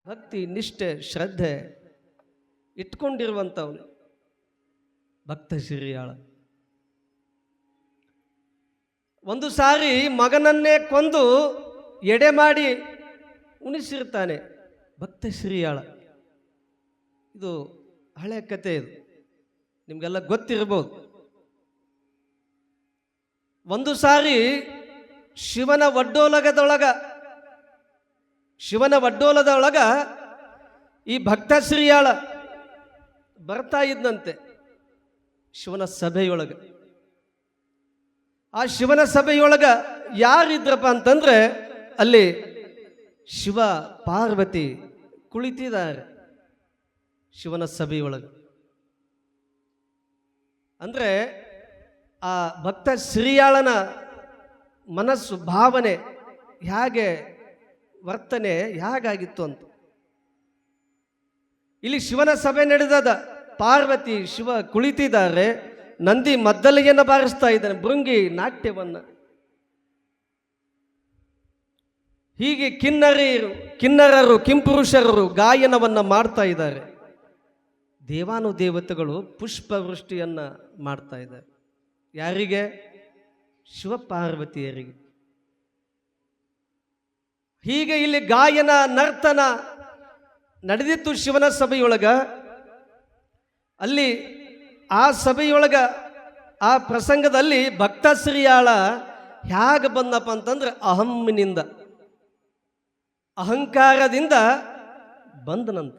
ಭಕ್ತಿ ನಿಷ್ಠೆ ಶ್ರದ್ಧೆ ಇಟ್ಕೊಂಡಿರುವಂಥವನು ಭಕ್ತ ಸಿರಿಯಾಳ. ಒಂದು ಸಾರಿ ಮಗನನ್ನೇ ಕೊಂದು ಎಡೆ ಮಾಡಿ ಉಣಿಸಿರ್ತಾನೆ ಭಕ್ತ ಸಿರಿಯಾಳ. ಇದು ಹಳೆ ಕತೆ, ಇದು ನಿಮಗೆಲ್ಲ ಗೊತ್ತಿರಬಹುದು. ಒಂದು ಸಾರಿ ಶಿವನ ಒಡ್ಡೋಲದೊಳಗ ಈ ಭಕ್ತ ಶ್ರೀಯಾಳ ಬರ್ತಾ ಇದ್ದಂತೆ ಶಿವನ ಸಭೆಯೊಳಗ. ಆ ಶಿವನ ಸಭೆಯೊಳಗ ಯಾರಿದ್ರಪ್ಪ ಅಂತಂದ್ರೆ ಅಲ್ಲಿ ಶಿವ ಪಾರ್ವತಿ ಕುಳಿತಿದ್ದಾರೆ ಶಿವನ ಸಭೆಯೊಳಗ. ಅಂದ್ರೆ ಆ ಭಕ್ತ ಶ್ರೀಯಾಳನ ಮನಸ್ಸು ಭಾವನೆ ಹೇಗೆ ವರ್ತನೆ ಹೇಗಾಗಿತ್ತು ಅಂತ. ಇಲ್ಲಿ ಶಿವನ ಸಭೆ ನಡೆದದ, ಪಾರ್ವತಿ ಶಿವ ಕುಳಿತಿದ್ದಾರೆ, ನಂದಿ ಮದ್ದಲೆಯನ್ನು ಬಾರಿಸ್ತಾ ಇದ್ದಾನೆ, ಭೃಂಗಿ ನಾಟ್ಯವನ್ನ. ಹೀಗೆ ಕಿನ್ನರರು ಕಿಂಪುರುಷರು ಗಾಯನವನ್ನ ಮಾಡ್ತಾ ಇದ್ದಾರೆ. ದೇವಾನುದೇವತೆಗಳು ಪುಷ್ಪವೃಷ್ಟಿಯನ್ನ ಮಾಡ್ತಾ ಇದ್ದಾರೆ. ಯಾರಿಗೆ? ಶಿವ ಪಾರ್ವತಿಯರಿಗೆ. ಹೀಗೆ ಇಲ್ಲಿ ಗಾಯನ ನರ್ತನ ನಡೆದಿತ್ತು ಶಿವನ ಸಭೆಯೊಳಗ. ಅಲ್ಲಿ ಆ ಸಭೆಯೊಳಗ ಆ ಪ್ರಸಂಗದಲ್ಲಿ ಭಕ್ತ ಶ್ರೀಯಾಳ ಹೇಗೆ ಬಂದಪ್ಪ ಅಂತಂದ್ರೆ ಅಹಮ್ಮಿನಿಂದ, ಅಹಂಕಾರದಿಂದ ಬಂದನಂತ.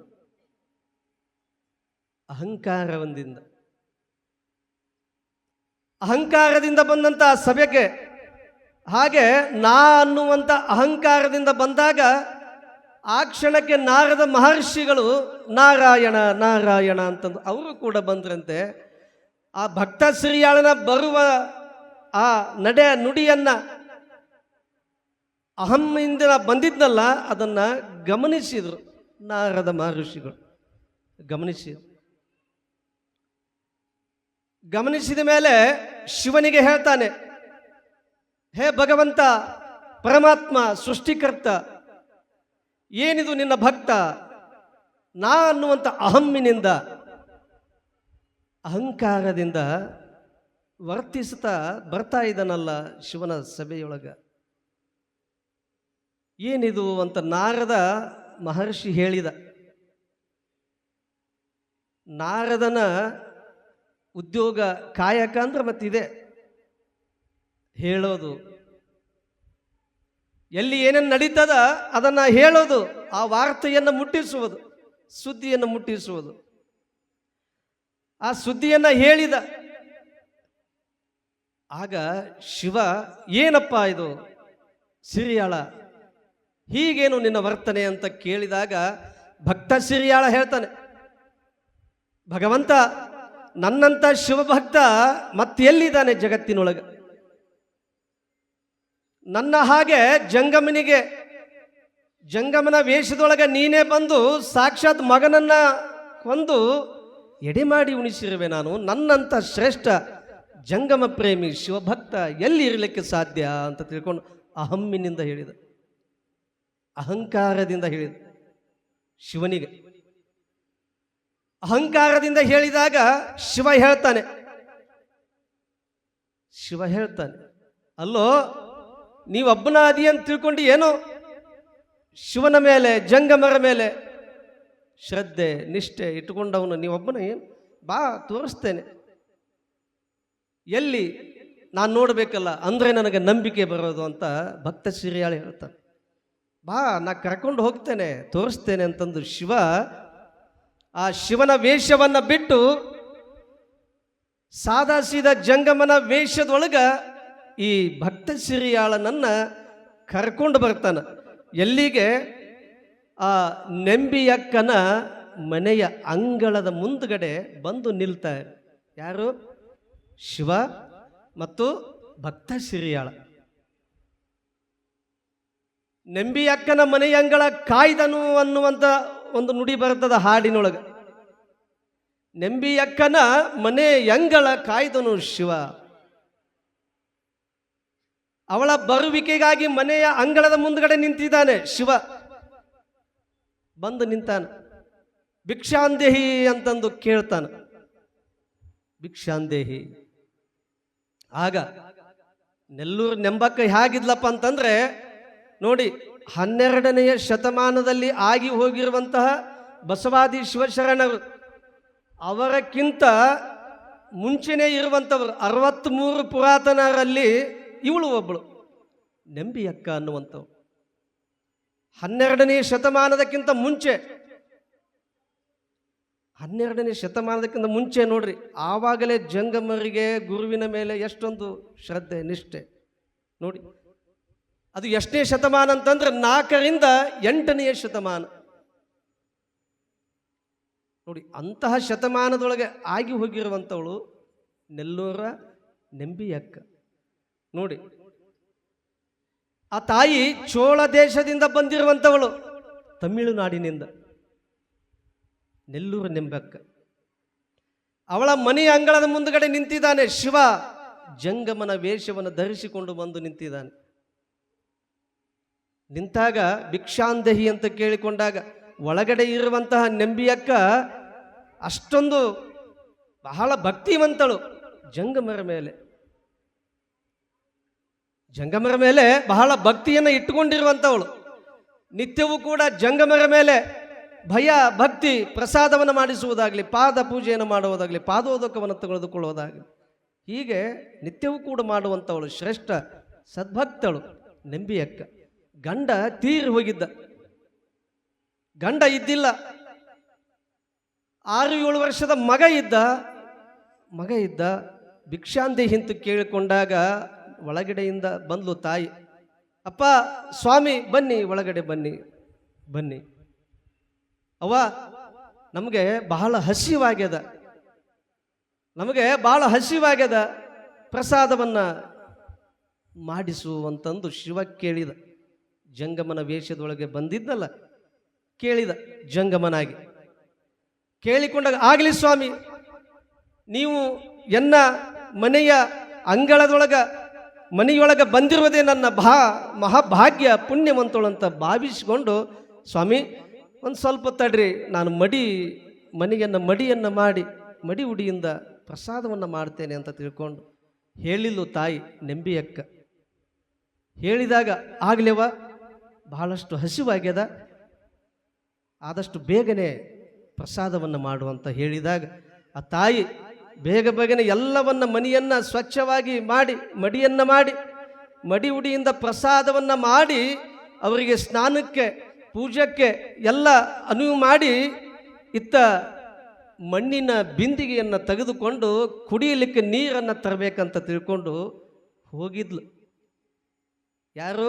ಅಹಂಕಾರದಿಂದ ಬಂದಂತ ಸಭೆಗೆ. ಹಾಗೆ ನಾ ಅನ್ನುವಂಥ ಅಹಂಕಾರದಿಂದ ಬಂದಾಗ ಆ ಕ್ಷಣಕ್ಕೆ ನಾರದ ಮಹರ್ಷಿಗಳು ನಾರಾಯಣ ನಾರಾಯಣ ಅಂತಂದು ಅವರು ಕೂಡ ಬಂದ್ರಂತೆ. ಆ ಭಕ್ತ ಶ್ರೀಯಾಳನ ಬರುವ ಆ ನಡೆ ನುಡಿಯನ್ನ ಅಹಮ್ಮಿಂದ ಬಂದಿದ್ನಲ್ಲ ಅದನ್ನ ಗಮನಿಸಿದ್ರು ನಾರದ ಮಹರ್ಷಿಗಳು. ಗಮನಿಸಿದ ಮೇಲೆ ಶಿವನಿಗೆ ಹೇಳ್ತಾನೆ, ಹೇ ಭಗವಂತ ಪರಮಾತ್ಮ ಸೃಷ್ಟಿಕರ್ತ, ಏನಿದು ನಿನ್ನ ಭಕ್ತ ನಾ ಅನ್ನುವಂಥ ಅಹಮ್ಮಿನಿಂದ ಅಹಂಕಾರದಿಂದ ವರ್ತಿಸ್ತಾ ಬರ್ತಾ ಇದ್ದಾನಲ್ಲ ಶಿವನ ಸಭೆಯೊಳಗ, ಏನಿದು ಅಂತ ನಾರದ ಮಹರ್ಷಿ ಹೇಳಿದ. ನಾರದನ ಉದ್ಯೋಗ ಕಾಯಕ ಅಂದ್ರೆ ಮತ್ತಿದೆ, ಹೇಳೋದು, ಎಲ್ಲಿ ಏನೇನು ನಡೀತದ ಅದನ್ನ ಹೇಳೋದು, ಆ ವಾರ್ತೆಯನ್ನು ಮುಟ್ಟಿಸುವುದು, ಸುದ್ದಿಯನ್ನು ಮುಟ್ಟಿಸುವುದು. ಆ ಸುದ್ದಿಯನ್ನ ಹೇಳಿದ. ಆಗ ಶಿವ, ಏನಪ್ಪ ಇದು ಸಿರಿಯಾಳ, ಹೀಗೇನು ನಿನ್ನ ವರ್ತನೆ ಅಂತ ಕೇಳಿದಾಗ ಭಕ್ತ ಸಿರಿಯಾಳ ಹೇಳ್ತಾನೆ, ಭಗವಂತ ನನ್ನಂತ ಶಿವಭಕ್ತ ಮತ್ತೆಲ್ಲಿದ್ದಾನೆ ಜಗತ್ತಿನೊಳಗೆ? ನನ್ನ ಹಾಗೆ ಜಂಗಮನ ವೇಷದೊಳಗೆ ನೀನೇ ಬಂದು ಸಾಕ್ಷಾತ್ ಮಗನನ್ನ ಕೊಂದು ಎಡೆ ಮಾಡಿ ಉಣಿಸಿರುವೆ. ನಾನು ನನ್ನಂತ ಶ್ರೇಷ್ಠ ಜಂಗಮ ಪ್ರೇಮಿ ಶಿವಭಕ್ತ ಎಲ್ಲಿ ಇರಲಿಕ್ಕೆ ಸಾಧ್ಯ ಅಂತ ತಿಳ್ಕೊಂಡು ಅಹಮ್ಮಿನಿಂದ ಹೇಳಿದ, ಅಹಂಕಾರದಿಂದ ಹೇಳಿದ ಶಿವನಿಗೆ. ಅಹಂಕಾರದಿಂದ ಹೇಳಿದಾಗ ಶಿವ ಹೇಳ್ತಾನೆ, ಅಲ್ಲೋ ನೀವೊಬ್ಬನ ಅದಿ ಅಂತ ತಿಳ್ಕೊಂಡು ಏನೋ ಶಿವನ ಮೇಲೆ ಜಂಗಮರ ಮೇಲೆ ಶ್ರದ್ಧೆ ನಿಷ್ಠೆ ಇಟ್ಟುಕೊಂಡವನು ನೀವೊಬ್ಬನ, ಏನು ಬಾ ತೋರಿಸ್ತೇನೆ, ಎಲ್ಲಿ ನಾನು ನೋಡಬೇಕಲ್ಲ ಅಂದ್ರೆ ನನಗೆ ನಂಬಿಕೆ ಬರೋದು ಅಂತ ಭಕ್ತ ಶ್ರೀಯಾಳ ಹೇಳ್ತಾನೆ. ಬಾ ನಾ ಕರ್ಕೊಂಡು ಹೋಗ್ತೇನೆ, ತೋರಿಸ್ತೇನೆ ಅಂತಂದು ಶಿವ ಆ ಶಿವನ ವೇಷವನ್ನ ಬಿಟ್ಟು ಸಾದಾ ಸೀದಾ ಜಂಗಮನ ವೇಷದೊಳಗ ಈ ಭಕ್ತ ಶ್ರೀಯಾಳನನ್ನ ಕರ್ಕೊಂಡು ಬರ್ತಾನ. ಎಲ್ಲಿಗೆ? ಆ ನೆಂಬಿಯಕ್ಕನ ಮನೆಯ ಅಂಗಳದ ಮುಂದ್ಗಡೆ ಬಂದು ನಿಲ್ತಾರೆ. ಯಾರು? ಶಿವ ಮತ್ತು ಭಕ್ತ ಶ್ರೀಯಾಳ. ನೆಂಬಿಯಕ್ಕನ ಮನೆಯ ಅಂಗಳ ಕಾಯ್ದನು ಅನ್ನುವಂಥ ಒಂದು ನುಡಿ ಬರ್ತದ ಹಾಡಿನೊಳಗೆ. ನೆಂಬಿಯಕ್ಕನ ಮನೆ ಅಂಗಳ ಕಾಯ್ದನು ಶಿವ. ಅವಳ ಬರುವಿಕೆಗಾಗಿ ಮನೆಯ ಅಂಗಳದ ಮುಂದ್ಗಡೆ ನಿಂತಿದ್ದಾನೆ ಶಿವ. ಬಂದು ನಿಂತಾನ. ಭಿಕ್ಷಾಂದೇಹಿ ಅಂತಂದು ಕೇಳ್ತಾನ. ಭಿಕ್ಷಾಂದೇಹಿ. ಆಗ ನೆಲ್ಲೂರು ನೆಂಬಕ್ಕ ಹೇಗಿದ್ಲಪ್ಪ ಅಂತಂದ್ರೆ ನೋಡಿ, 12ನೇ ಶತಮಾನದಲ್ಲಿ ಆಗಿ ಹೋಗಿರುವಂತಹ ಬಸವಾದಿ ಶಿವಶರಣರು ಅವರಕ್ಕಿಂತ ಮುಂಚೆನೇ ಇರುವಂಥವ್ರು 63 ಪುರಾತನರಲ್ಲಿ ಇವಳು ಒಬ್ಬಳು ನೆಂಬಿಯಕ್ಕ ಅನ್ನುವಂಥವ್ರು. 12ನೇ ಶತಮಾನದಕ್ಕಿಂತ ಮುಂಚೆ, 12ನೇ ಶತಮಾನದಕ್ಕಿಂತ ಮುಂಚೆ ನೋಡ್ರಿ, ಆವಾಗಲೇ ಜಂಗಮರಿಗೆ ಗುರುವಿನ ಮೇಲೆ ಎಷ್ಟೊಂದು ಶ್ರದ್ಧೆ ನಿಷ್ಠೆ ನೋಡಿ. ಅದು ಎಷ್ಟನೇ ಶತಮಾನ ಅಂತಂದ್ರೆ 4ರಿಂದ 8ನೇ ಶತಮಾನ ನೋಡಿ. ಅಂತಹ ಶತಮಾನದೊಳಗೆ ಆಗಿ ಹೋಗಿರುವಂಥವಳು ನೆಲ್ಲೂರ ನೆಂಬಿಯಕ್ಕ ನೋಡಿ. ಆ ತಾಯಿ ಚೋಳ ದೇಶದಿಂದ ಬಂದಿರುವಂಥವಳು, ತಮಿಳುನಾಡಿನಿಂದ. ನೆಲ್ಲೂರು ನೆಂಬಕ್ಕ. ಅವಳ ಮನೆಯ ಅಂಗಳದ ಮುಂದುಗಡೆ ನಿಂತಿದ್ದಾನೆ ಶಿವ. ಜಂಗಮನ ವೇಷವನ್ನು ಧರಿಸಿಕೊಂಡು ಬಂದು ನಿಂತಿದ್ದಾನೆ. ನಿಂತಾಗ ಭಿಕ್ಷಾಂದೇಹಿ ಅಂತ ಕೇಳಿಕೊಂಡಾಗ ಒಳಗಡೆ ಇರುವಂತಹ ನೆಂಬಿಯಕ್ಕ ಅಷ್ಟೊಂದು ಬಹಳ ಭಕ್ತಿವಂತಳು. ಜಂಗಮರ ಮೇಲೆ ಬಹಳ ಭಕ್ತಿಯನ್ನು ಇಟ್ಟುಕೊಂಡಿರುವಂಥವಳು. ನಿತ್ಯವೂ ಕೂಡ ಜಂಗಮರ ಮೇಲೆ ಭಯ ಭಕ್ತಿ ಪ್ರಸಾದವನ್ನು ಮಾಡಿಸುವುದಾಗಲಿ, ಪಾದ ಪೂಜೆಯನ್ನು ಮಾಡುವುದಾಗಲಿ, ಪಾದೋದಕವನ್ನು ತೆಗೆದುಕೊಳ್ಳುವುದಾಗಲಿ, ಹೀಗೆ ನಿತ್ಯವೂ ಕೂಡ ಮಾಡುವಂಥವಳು ಶ್ರೇಷ್ಠ ಸದ್ಭಕ್ತಳು ನೆಂಬಿಯಕ್ಕ. ಗಂಡ ತೀರಿ ಹೋಗಿದ್ದ, ಗಂಡ ಇದ್ದಿಲ್ಲ. 6-7 ವರ್ಷದ ಮಗ ಇದ್ದ. ಭಿಕ್ಷಾಂದೇಹಿ ಅಂತ ಕೇಳಿಕೊಂಡಾಗ ಒಳಗಡೆಯಿಂದ ಬಂದ್ಲು ತಾಯಿ. ಅಪ್ಪ ಸ್ವಾಮಿ ಬನ್ನಿ, ಒಳಗಡೆ ಬನ್ನಿ. ಅವ್ವ, ನಮಗೆ ಬಹಳ ಹಸಿವಾಗ್ಯದ, ಪ್ರಸಾದವನ್ನು ಮಾಡಿಸು ಅಂತಂದು ಶಿವ ಕೇಳಿದ. ಜಂಗಮನ ವೇಷದೊಳಗೆ ಬಂದಿದ್ದಲ್ಲ, ಕೇಳಿದ ಜಂಗಮನಾಗಿ. ಕೇಳಿಕೊಂಡಾಗ, ಆಗಲಿ ಸ್ವಾಮಿ, ನೀವು ಎನ್ನ ಮನೆಯ ಮನೆಯೊಳಗೆ ಬಂದಿರುವುದೇ ನನ್ನ ಮಹಾಭಾಗ್ಯ, ಪುಣ್ಯವಂತಳು ಅಂತ ಭಾವಿಸಿಕೊಂಡು, ಸ್ವಾಮಿ ಒಂದು ಸ್ವಲ್ಪ ತಡ್ರಿ, ನಾನು ಮಡಿಯನ್ನು ಮಾಡಿ ಮಡಿ ಉಡಿಯಿಂದ ಪ್ರಸಾದವನ್ನು ಮಾಡ್ತೇನೆ ಅಂತ ತಿಳ್ಕೊಂಡು ಹೇಳಿಲ್ಲ ತಾಯಿ ನೆಂಬಿಯಕ್ಕ. ಹೇಳಿದಾಗ, ಆಗ್ಲೇವ ಬಹಳಷ್ಟು ಹಸಿವಾಗ್ಯದ, ಆದಷ್ಟು ಬೇಗನೆ ಪ್ರಸಾದವನ್ನು ಮಾಡುವಂತ ಹೇಳಿದಾಗ ಆ ತಾಯಿ ಬೇಗನೆ ಎಲ್ಲವನ್ನ ಮನೆಯನ್ನ ಸ್ವಚ್ಛವಾಗಿ ಮಾಡಿ ಮಡಿ ಉಡಿಯಿಂದ ಪ್ರಸಾದವನ್ನು ಮಾಡಿ ಅವರಿಗೆ ಸ್ನಾನಕ್ಕೆ ಪೂಜಕ್ಕೆ ಎಲ್ಲ ಅನುವು ಮಾಡಿ, ಇತ್ತ ಮಣ್ಣಿನ ಬಿಂದಿಗೆಯನ್ನು ತೆಗೆದುಕೊಂಡು ಕುಡಿಯಲಿಕ್ಕೆ ನೀರನ್ನು ತರಬೇಕಂತ ತಿಳ್ಕೊಂಡು ಹೋಗಿದ್ಲು. ಯಾರು?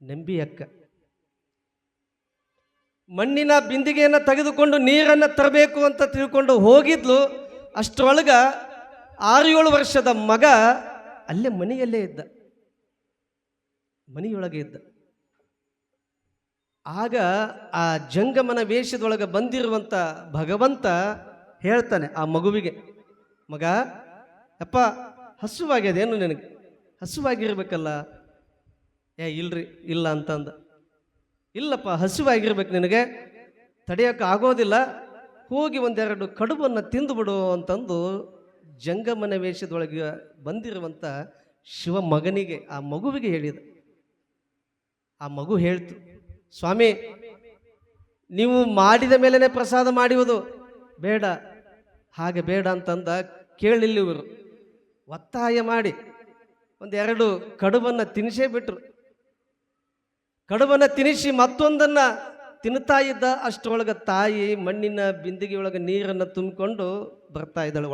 ನೆಂಬಿಯಕ್ಕ. ಮಣ್ಣಿನ ಬಿಂದಿಗೆಯನ್ನು ತೆಗೆದುಕೊಂಡು ನೀರನ್ನು ತರಬೇಕು ಅಂತ ತಿಳ್ಕೊಂಡು ಹೋಗಿದ್ಲು. ಅಷ್ಟರೊಳಗ 6-7 ವರ್ಷದ ಮಗ ಅಲ್ಲೇ ಮನೆಯೊಳಗೆ ಇದ್ದ. ಆಗ ಆ ಜಂಗಮನ ವೇಷದೊಳಗೆ ಬಂದಿರುವಂಥ ಭಗವಂತ ಹೇಳ್ತಾನೆ ಆ ಮಗುವಿಗೆ, ಮಗ ಅಪ್ಪ ಹಸುವಾಗ್ಯದೇನು ನಿನಗೆ? ಹಸುವಾಗಿರ್ಬೇಕಲ್ಲ. ಇಲ್ಲ ಅಂತಂದ. ಇಲ್ಲಪ್ಪ, ಹಸಿವಾಗಿರ್ಬೇಕು ನಿನಗೆ, ತಡೆಯೋಕೆ ಆಗೋದಿಲ್ಲ, ಹೋಗಿ 1-2 ಕಡುಬನ್ನು ತಿಂದುಬಿಡು ಅಂತಂದು ಜಂಗಮನ ವೇಷದೊಳಗೆ ಬಂದಿರುವಂಥ ಶಿವ ಮಗನಿಗೆ, ಆ ಮಗುವಿಗೆ ಹೇಳಿದ. ಆ ಮಗು ಹೇಳ್ತು, ಸ್ವಾಮಿ ನೀವು ಮಾಡಿದ ಮೇಲೇ ಪ್ರಸಾದ ಮಾಡುವುದು ಬೇಡ, ಹಾಗೆ ಬೇಡ ಅಂತಂದ. ಕೇಳಿಲ್ಲ ಇವರು, ಒತ್ತಾಯ ಮಾಡಿ 1-2 ಕಡುಬನ್ನು ತಿನ್ನಿಸೇ ಬಿಟ್ರು. ಕಡುಬನ್ನು ತಿನ್ನಿಸಿ ಮತ್ತೊಂದನ್ನ ತಿನ್ನುತ್ತಾ ಇದ್ದ. ಅಷ್ಟರೊಳಗೆ ತಾಯಿ ಮಣ್ಣಿನ ಬಿಂದಿಗೆಯೊಳಗೆ ನೀರನ್ನು ತುಂಬಿಕೊಂಡು ಬರ್ತಾ ಇದ್ದಾಳೆ.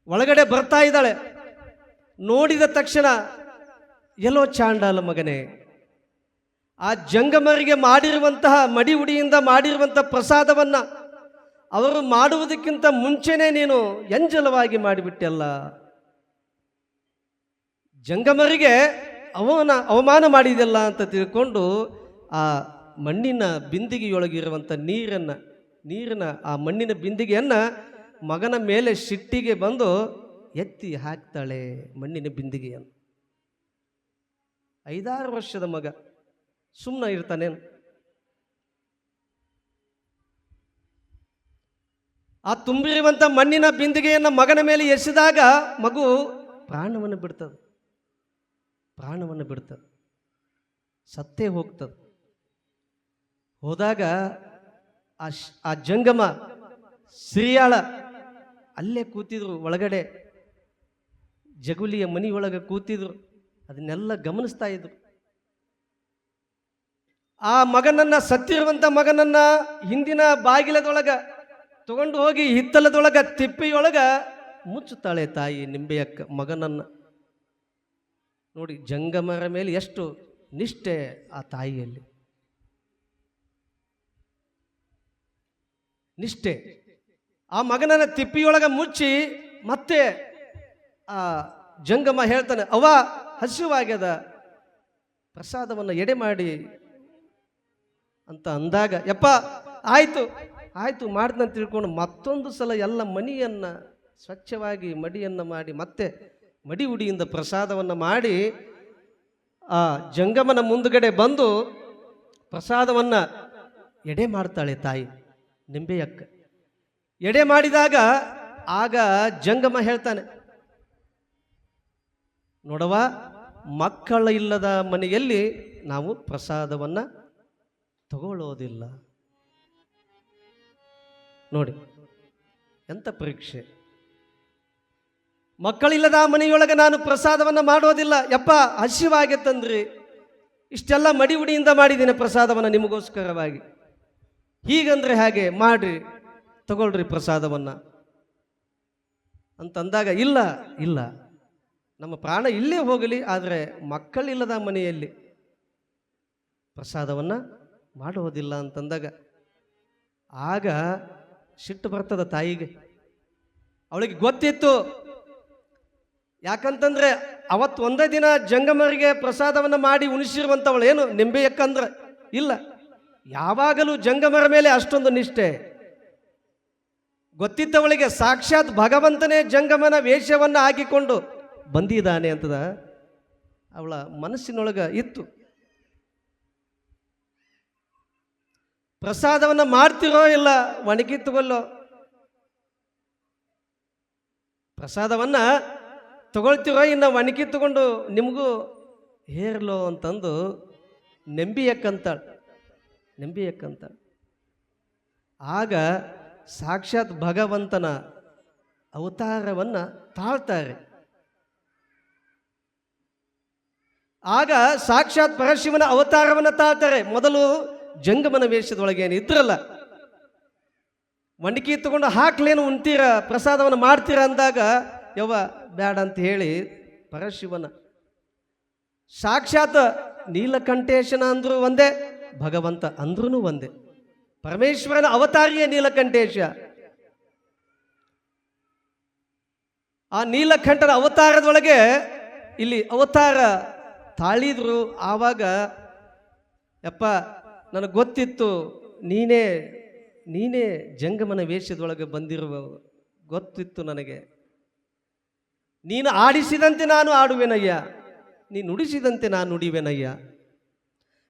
ಒಳಗಡೆ ಬರ್ತಾ ಇದ್ದಾಳೆ. ನೋಡಿದ ತಕ್ಷಣ, ಎಲ್ಲೋ ಚಾಂಡಾಲ ಮಗನೇ, ಆ ಜಂಗಮರಿಗೆ ಮಾಡಿರುವಂತಹ ಮಡಿ ಉಡಿಯಿಂದ ಮಾಡಿರುವಂತಹ ಪ್ರಸಾದವನ್ನ ಅವರು ಮಾಡುವುದಕ್ಕಿಂತ ಮುಂಚೆನೇ ನೀನು ಎಂಜಲವಾಗಿ ಮಾಡಿಬಿಟ್ಟೆಲ್ಲ. ಜಂಗಮರಿಗೆ ಅವಮಾನ ಮಾಡಿದೆಲ್ಲ ಅಂತ ತಿಳ್ಕೊಂಡು ಆ ಮಣ್ಣಿನ ಬಿಂದಿಗೆಯೊಳಗಿರುವಂಥ ನೀರಿನ ಆ ಮಣ್ಣಿನ ಬಿಂದಿಗೆಯನ್ನು ಮಗನ ಮೇಲೆ ಸಿಟ್ಟಿಗೆ ಬಂದು ಎತ್ತಿ ಹಾಕ್ತಾಳೆ ಮಣ್ಣಿನ ಬಿಂದಿಗೆಯನ್ನು. 5-6 ವರ್ಷದ ಮಗ ಸುಮ್ಮನೆ ಇರ್ತಾನೇನು? ಆ ತುಂಬಿರುವಂಥ ಮಣ್ಣಿನ ಬಿಂದಿಗೆಯನ್ನು ಮಗನ ಮೇಲೆ ಎಸೆದಾಗ ಮಗು ಪ್ರಾಣವನ್ನು ಬಿಡ್ತದೆ, ಪ್ರಾಣವನ್ನು ಬಿಡ್ತದೆ, ಸತ್ತೇ ಹೋಗ್ತದೆ. ಹೋದಾಗ ಆ ಜಂಗಮ ಸಿರಿಯಾಳ ಅಲ್ಲೇ ಕೂತಿದ್ರು, ಒಳಗಡೆ ಜಗುಲಿಯ ಮನೆಯೊಳಗೆ ಕೂತಿದ್ರು, ಅದನ್ನೆಲ್ಲ ಗಮನಿಸ್ತಾ ಇದ್ರು. ಆ ಮಗನನ್ನ, ಸತ್ತಿರುವಂಥ ಮಗನನ್ನ ಹಿಂದಿನ ಬಾಗಿಲದೊಳಗ ತಗೊಂಡು ಹೋಗಿ ಹಿತ್ತಲದೊಳಗ ತಿಪ್ಪಿಯೊಳಗ ಮುಚ್ಚುತ್ತಾಳೆ ತಾಯಿ ನಿಂಬೆಯಕ್ಕ ಮಗನನ್ನ. ನೋಡಿ, ಜಂಗಮರ ಮೇಲೆ ಎಷ್ಟು ನಿಷ್ಠೆ ಆ ತಾಯಿಯಲ್ಲಿ, ನಿಷ್ಠೆ. ಆ ಮಗನನ್ನ ತಿಪ್ಪಿಯೊಳಗ ಮುಚ್ಚಿ ಮತ್ತೆ ಆ ಜಂಗಮ ಹೇಳ್ತಾನೆ, ಅವ್ವ ಹಸಿವಾಗ್ಯದ, ಪ್ರಸಾದವನ್ನು ಎಡೆ ಮಾಡಿ ಅಂತ ಅಂದಾಗ, ಯಪ್ಪ ಆಯ್ತು ಆಯ್ತು ಮಾಡ್ತಂತ ತಿಳ್ಕೊಂಡು ಮತ್ತೊಂದು ಸಲ ಎಲ್ಲ ಮಣಿಯನ್ನು ಸ್ವಚ್ಛವಾಗಿ ಮಡಿಯನ್ನು ಮಾಡಿ ಮತ್ತೆ ಮಡಿ ಉಡಿಯಿಂದ ಪ್ರಸಾದವನ್ನು ಮಾಡಿ ಆ ಜಂಗಮನ ಮುಂದುಗಡೆ ಬಂದು ಪ್ರಸಾದವನ್ನು ಎಡೆ ಮಾಡ್ತಾಳೆ ತಾಯಿ ನಿಂಬೆಯಕ್ಕ. ಎಡೆ ಮಾಡಿದಾಗ ಆಗ ಜಂಗಮ ಹೇಳ್ತಾನೆ, ನೋಡವ, ಮಕ್ಕಳ ಇಲ್ಲದ ಮನೆಯಲ್ಲಿ ನಾವು ಪ್ರಸಾದವನ್ನು ತಗೊಳ್ಳೋದಿಲ್ಲ. ನೋಡಿ ಎಂಥ ಪರೀಕ್ಷೆ. ಮಕ್ಕಳಿಲ್ಲದ ಮನೆಯೊಳಗೆ ನಾನು ಪ್ರಸಾದವನ್ನು ಮಾಡೋದಿಲ್ಲ. ಯಪ್ಪ ಹಸಿವಾಗತ್ತಂದ್ರಿ, ಇಷ್ಟೆಲ್ಲ ಮಡಿ ಉಡಿಯಿಂದ ಮಾಡಿದ್ದೀನಿ ಪ್ರಸಾದವನ್ನು ನಿಮಗೋಸ್ಕರವಾಗಿ, ಹೀಗಂದ್ರೆ ಹಾಗೆ ಮಾಡ್ರಿ, ತಗೊಳ್ರಿ ಪ್ರಸಾದವನ್ನು ಅಂತಂದಾಗ, ಇಲ್ಲ ಇಲ್ಲ, ನಮ್ಮ ಪ್ರಾಣ ಇಲ್ಲೇ ಹೋಗಲಿ, ಆದರೆ ಮಕ್ಕಳಿಲ್ಲದ ಮನೆಯಲ್ಲಿ ಪ್ರಸಾದವನ್ನು ಮಾಡುವುದಿಲ್ಲ ಅಂತಂದಾಗ ಆಗ ಸಿಟ್ಟು ಬರ್ತದ ತಾಯಿಗೆ. ಅವಳಿಗೆ ಗೊತ್ತಿತ್ತು, ಯಾಕಂತಂದ್ರೆ ಅವತ್ತು ಒಂದೇ ದಿನ ಜಂಗಮರಿಗೆ ಪ್ರಸಾದವನ್ನು ಮಾಡಿ ಉಣಿಸಿರುವಂಥವಳು ಏನು ನಿಂಬೆಯಕ್ಕಂದ್ರೆ ಇಲ್ಲ, ಯಾವಾಗಲೂ ಜಂಗಮರ ಮೇಲೆ ಅಷ್ಟೊಂದು ನಿಷ್ಠೆ ಗೊತ್ತಿದ್ದವಳಿಗೆ. ಸಾಕ್ಷಾತ್ ಭಗವಂತನೇ ಜಂಗಮನ ವೇಷವನ್ನು ಹಾಕಿಕೊಂಡು ಬಂದಿದ್ದಾನೆ ಅಂತದ ಅವಳ ಮನಸ್ಸಿನೊಳಗೆ ಇತ್ತು. ಪ್ರಸಾದವನ್ನು ಮಾಡ್ತಿರೋ ಇಲ್ಲ ಒಣಗಿ ತಗೊಳ್ಳೋ, ಪ್ರಸಾದವನ್ನು ತಗೊಳ್ತಿರೋ ಇನ್ನು ಒಣಗಿ ತಗೊಂಡು ನಿಮಗೂ ಹೇರ್ಲೋ ಅಂತಂದು ನೆಂಬಿಯಕ್ಕಂತಾಳೆ, ನೆಂಬಿಯಕ್ಕಂತಾಳೆ. ಆಗ ಸಾಕ್ಷಾತ್ ಭಗವಂತನ ಅವತಾರವನ್ನು ತಾಳ್ತಾರೆ. ಆಗ ಸಾಕ್ಷಾತ್ ಪರಶಿವನ ಅವತಾರವನ್ನು ತಾಳ್ತಾರೆ. ಮೊದಲು ಜಂಗಮನ ವೇಷದೊಳಗೆ ಏನು ಇದ್ರಲ್ಲ, ವಂಡಿಕೆ ತಗೊಂಡು ಹಾಕ್ಲೇನು ಉಣ್ತೀರ, ಪ್ರಸಾದವನ್ನು ಮಾಡ್ತೀರ ಅಂದಾಗ ಯವ್ವ ಬೇಡ ಅಂತ ಹೇಳಿ ಪರಶಿವನ ಸಾಕ್ಷಾತ್ ನೀಲಕಂಠೇಶನ ಅಂದ್ರೂ ಒಂದೇ, ಭಗವಂತ ಅಂದ್ರೂ ಒಂದೇ, ಪರಮೇಶ್ವರನ ಅವತಾರಿಯೇ ನೀಲಕಂಠೇಶ. ಆ ನೀಲಕಂಠನ ಅವತಾರದೊಳಗೆ ಇಲ್ಲಿ ಅವತಾರ ತಾಳಿದ್ರು. ಆವಾಗ ಯಪ್ಪ ನನಗೆ ಗೊತ್ತಿತ್ತು, ನೀನೇ ಜಂಗಮನ ವೇಷದೊಳಗೆ ಬಂದಿರುವ ಗೊತ್ತಿತ್ತು ನನಗೆ. ನೀನು ಆಡಿಸಿದಂತೆ ನಾನು ಆಡುವೆನಯ್ಯ, ನೀನು ನುಡಿಸಿದಂತೆ ನಾನು ನುಡಿವೆನಯ್ಯ.